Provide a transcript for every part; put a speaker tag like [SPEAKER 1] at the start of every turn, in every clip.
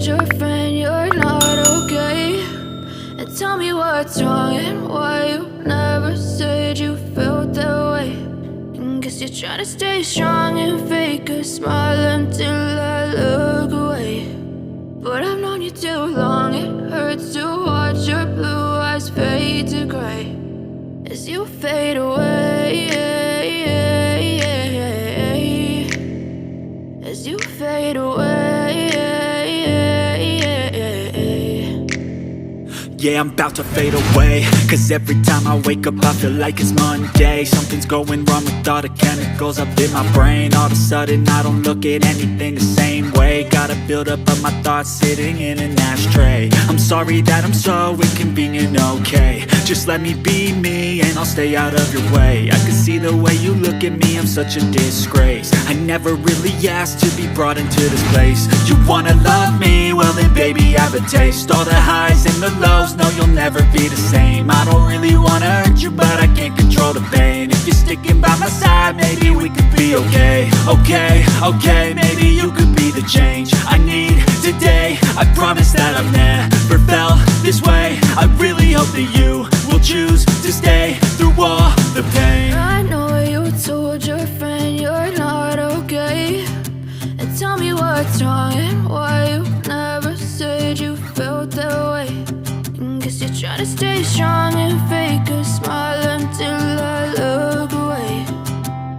[SPEAKER 1] told your friend you're not okay? And tell me what's wrong and why you never said you felt that way. And guess you're trying to stay strong and fake a smile until I look away. But I've known you too long, it hurts to watch your blue eyes fade to gray as you fade away, as you fade away.
[SPEAKER 2] Yeah, I'm about to fade away, cause every time I wake up I feel like it's Monday. Something's going wrong with all the chemicals up in my brain. All of a sudden I don't look at anything the same way. Got a buildup of my thoughts sitting in an ashtray. I'm sorry that I'm so inconvenient, okay? Just let me be me and I'll stay out of your way. I can see the way you look at me, I'm such a disgrace. I never really asked to be brought into this place. You wanna love me? Well then baby have a taste. All the highs and the lows, no you'll never be the same. I don't really wanna hurt you but I can't control the pain. If you're sticking by my side maybe we could be okay. Okay, maybe you could be the change I need today. I promise that I've never felt this way. I really hope that you will choose to stay through all the pain.
[SPEAKER 1] I know you told your friend you're not okay. And tell me what's wrong and why you never said you felt that way. And guess you're trying to stay strong and fake a smile until I look away.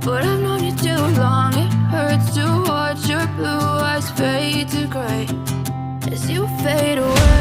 [SPEAKER 1] But I've known you too long, it hurts to watch your blue eyes fade to gray as you fade away.